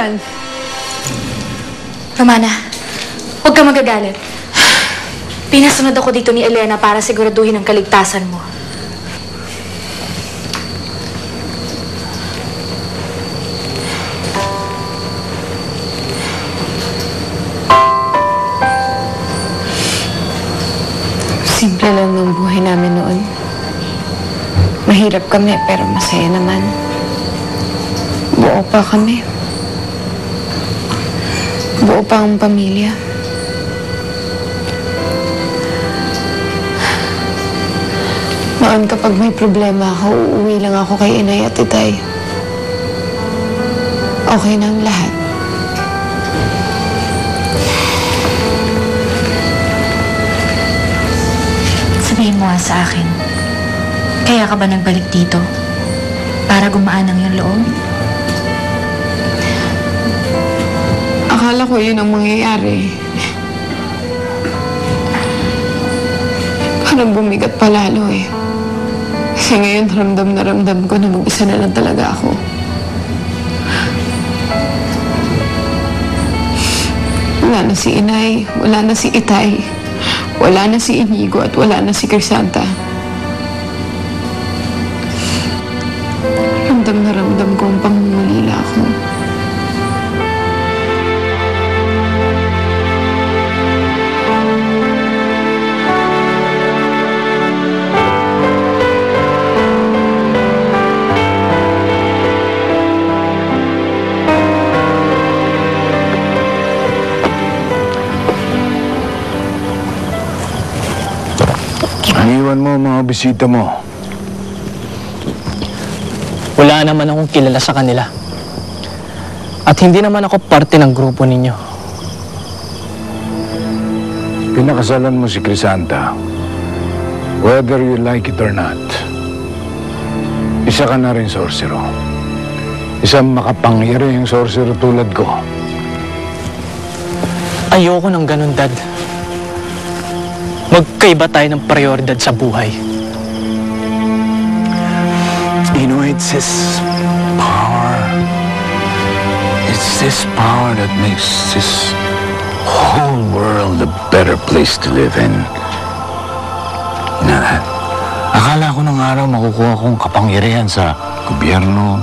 yun? Romana, huwag ka magagalit. Pinasunod ako dito ni Elena para siguraduhin ang kaligtasan mo. Simple lang ng buhay namin noon. Mahirap kami pero masaya naman. Buo pa kami. Buo pa ang pamilya. Noon kapag may problema ako, uuwi lang ako kay inay at itay. Okay na ang lahat. Sabihin mo nga sa akin, kaya ka ba nagbalik dito? Para gumaan ang iyong loob? Akala ko yun ang mangyayari. Parang bumigat pa lalo eh. Kasi ngayon ramdam na ramdam ko na mag-isa na lang talaga ako. Wala na si inay, wala na si itay, wala na si Inigo at wala na si Crisanta. Ramdam na ramdam ko ang pangungulila ako. Iniwan mo ang mga bisita mo. Wala naman akong kilala sa kanila. At hindi naman ako parte ng grupo ninyo. Pinakasalan mo si Crisanta, whether you like it or not. Isa ka na rin sorcero. Isang makapangyarihang sorcero tulad ko. Ayoko ng ganun, Dad. Magkaiba tayo ng prioridad sa buhay. You know, it's this power. It's this power that makes this whole world a better place to live in. You know that? Akala ko nung araw makukuha kong kapangyarihan sa gobyerno,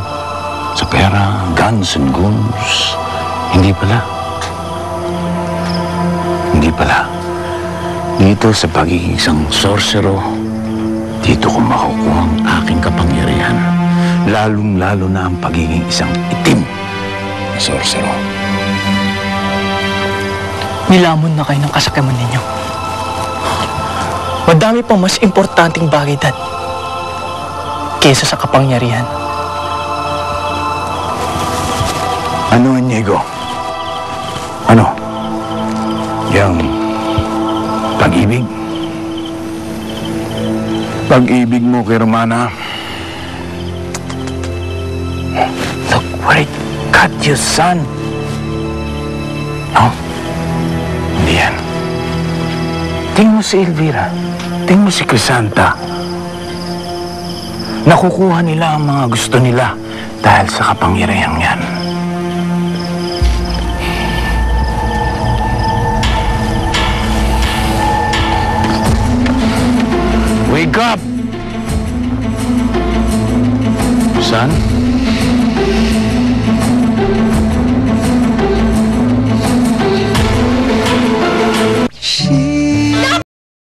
sa pera, guns and goons. Hindi pala. Hindi pala. Dito sa pagiging isang sorcero, dito ko makukuha ang aking kapangyarihan. Lalong-lalo na ang pagiging isang itim na sorcero. Nilamon na kayo ng kasakiman ninyo. Madami pang mas importanteng bagay, Dad, kesa sa kapangyarihan. Ano, Inigo? Ano? Yang pag-ibig? Pag-ibig mo kay Romana? Look where it got you, son. No? Hindi yan. Tingnan mo si Elvira. Tingnan mo si Crisanta. Nakukuha nila ang mga gusto nila dahil sa kapangyarihang yan. Wake up! Son?